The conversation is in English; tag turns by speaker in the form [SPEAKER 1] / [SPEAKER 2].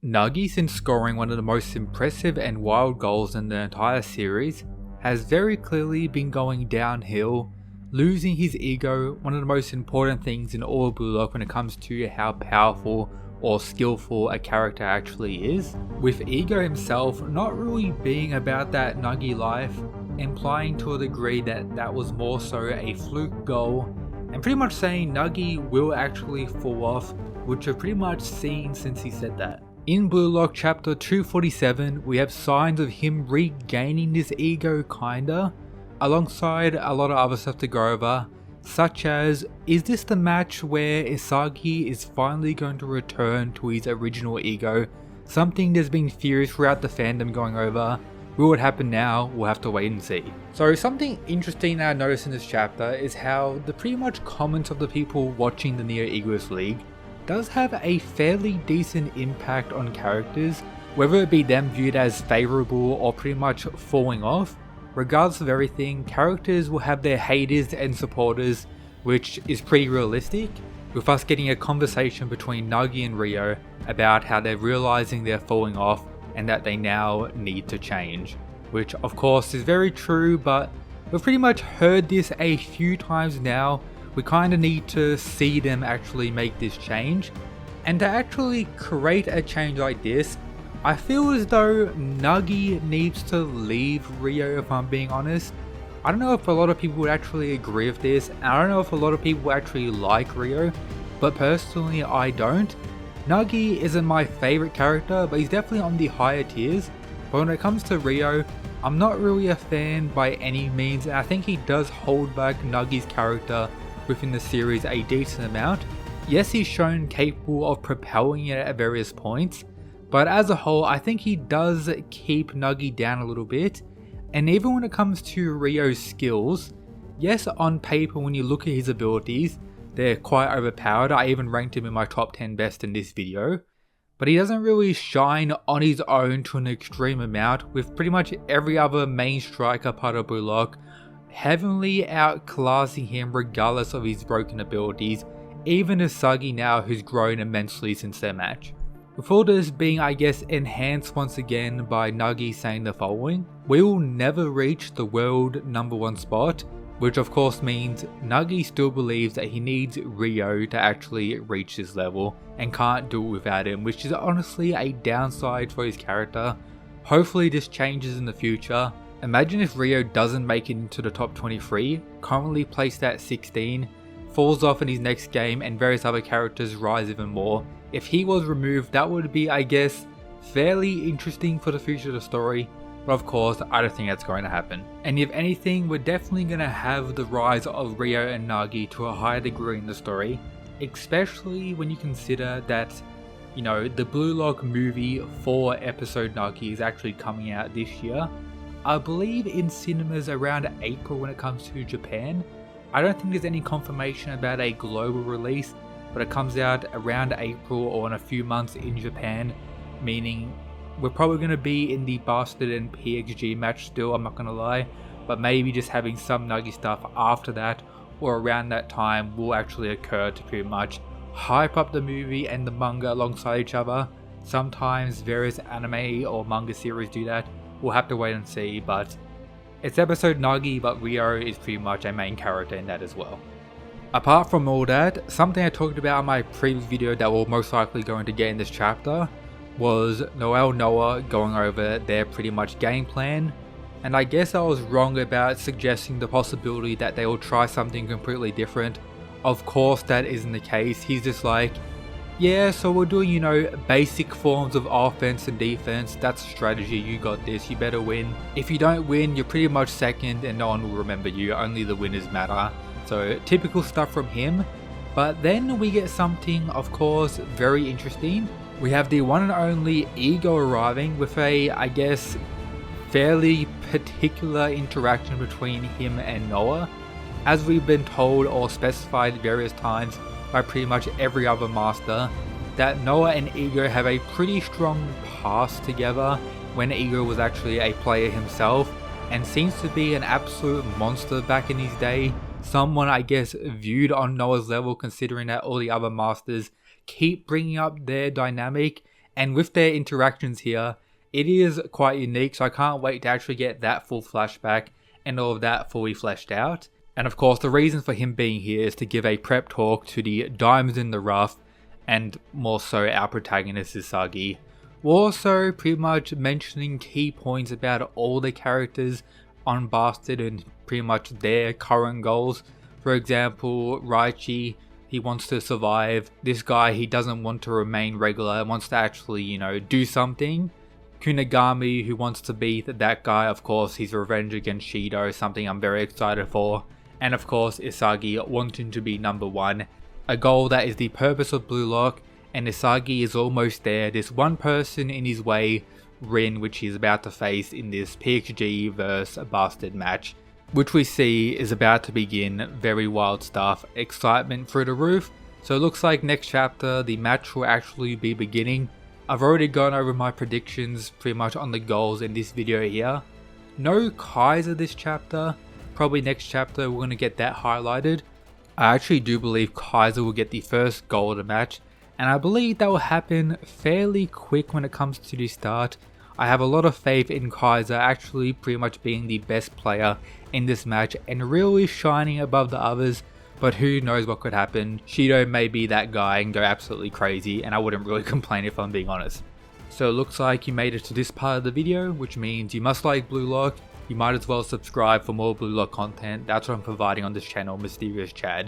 [SPEAKER 1] Nagi, since scoring one of the most impressive and wild goals in the entire series, has very clearly been going downhill, losing his ego, one of the most important things in all of Blue Lock when it comes to how powerful or skillful a character actually is, with Ego himself not really being about that Nagi life, implying to a degree that that was more so a fluke goal, and pretty much saying Nagi will actually fall off, which we've pretty much seen since he said that. In Blue Lock chapter 247, we have signs of him regaining this ego kinda, alongside a lot of other stuff to go over, such as, is this the match where Isagi is finally going to return to his original ego? Something there's been theories throughout the fandom going over. Will it happen now? We'll have to wait and see. So something interesting that I noticed in this chapter is how the pretty much comments of the people watching the Neo Egoist League does have a fairly decent impact on characters, whether it be them viewed as favourable or pretty much falling off. Regardless of everything, characters will have their haters and supporters, which is pretty realistic, with us getting a conversation between Nagi and Reo about how they're realising they're falling off and that they now need to change, which of course is very true, but we've pretty much heard this a few times now. We kind of need to see them actually make this change, and to actually create a change like this, I feel as though Nagi needs to leave Reo, if I'm being honest. I don't know if a lot of people would actually agree with this, and I don't know if a lot of people actually like Reo, but personally I don't. Nagi isn't my favourite character, but he's definitely on the higher tiers, but when it comes to Reo, I'm not really a fan by any means, and I think he does hold back Nagi's character within the series a decent amount. Yes, he's shown capable of propelling it at various points, but as a whole I think he does keep Nagi down a little bit. And even when it comes to Rio's skills, yes, on paper when you look at his abilities, they're quite overpowered. I even ranked him in my top 10 best in this video, but he doesn't really shine on his own to an extreme amount, with pretty much every other main striker part of Blue Lock heavily outclassing him regardless of his broken abilities, even Isagi now, who's grown immensely since their match. With all this being, I guess, enhanced once again by Nagi saying the following: we will never reach the world #1 spot, which of course means Nagi still believes that he needs Reo to actually reach this level and can't do it without him, which is honestly a downside for his character. Hopefully this changes in the future. Imagine if Reo doesn't make it into the top 23, currently placed at 16, falls off in his next game and various other characters rise even more. If he was removed, that would be, I guess, fairly interesting for the future of the story, but of course I don't think that's going to happen. And if anything, we're definitely going to have the rise of Reo and Nagi to a higher degree in the story, especially when you consider that, you know, the Blue Lock movie 4 episode Nagi is actually coming out this year. I believe in cinemas around April when it comes to Japan. I don't think there's any confirmation about a global release, but it comes out around April or in a few months in Japan, meaning we're probably going to be in the Bastard and PXG match still, I'm not going to lie, but maybe just having some Nagi stuff after that or around that time will actually occur to pretty much hype up the movie and the manga alongside each other. Sometimes various anime or manga series do that. We'll have to wait and see, but it's episode Nagi, but Reo is pretty much a main character in that as well. Apart from all that, something I talked about in my previous video that we're most likely going to get in this chapter was Noel Noah going over their pretty much game plan, and I guess I was wrong about suggesting the possibility that they will try something completely different. Of course that isn't the case. He's just like, yeah, so we're doing, you know, basic forms of offense and defense. That's strategy, you got this, you better win. If you don't win, you're pretty much second and no one will remember you, only the winners matter. So typical stuff from him. But then we get something, of course, very interesting. We have the one and only Ego arriving with a, I guess, fairly particular interaction between him and Noah. As we've been told or specified various times by pretty much every other master, that Noah and Ego have a pretty strong past together when Ego was actually a player himself and seems to be an absolute monster back in his day. Someone, I guess, viewed on Noah's level, considering that all the other masters keep bringing up their dynamic And with their interactions here, it is quite unique, so I can't wait to actually get that full flashback and all of that fully fleshed out. And of course, the reason for him being here is to give a prep talk to the diamonds in the rough, and more so our protagonist Isagi. We're also pretty much mentioning key points about all the characters on Bastard and pretty much their current goals. For example, Raichi, he wants to survive. This guy, he doesn't want to remain regular, wants to actually, do something. Kunigami, who wants to be that guy, of course, his revenge against Shido, something I'm very excited for. And of course, Isagi wanting to be number 1, a goal that is the purpose of Blue Lock, and Isagi is almost there. There's one person in his way, Rin, which he's about to face in this PXG vs Bastard match, which we see is about to begin. Very wild stuff, excitement through the roof. So it looks like next chapter, the match will actually be beginning. I've already gone over my predictions pretty much on the goals in this video here. No Kaiser this chapter. Probably next chapter we're going to get that highlighted. I actually do believe Kaiser will get the first goal of the match, and I believe that will happen fairly quick when it comes to the start. I have a lot of faith in Kaiser actually pretty much being the best player in this match and really shining above the others, but who knows what could happen. Shido may be that guy and go absolutely crazy, and I wouldn't really complain if I'm being honest. So it looks like you made it to this part of the video, which means you must like Blue Lock. You might as well subscribe for more Blue Lock content. That's what I'm providing on this channel, Mysterious Chad.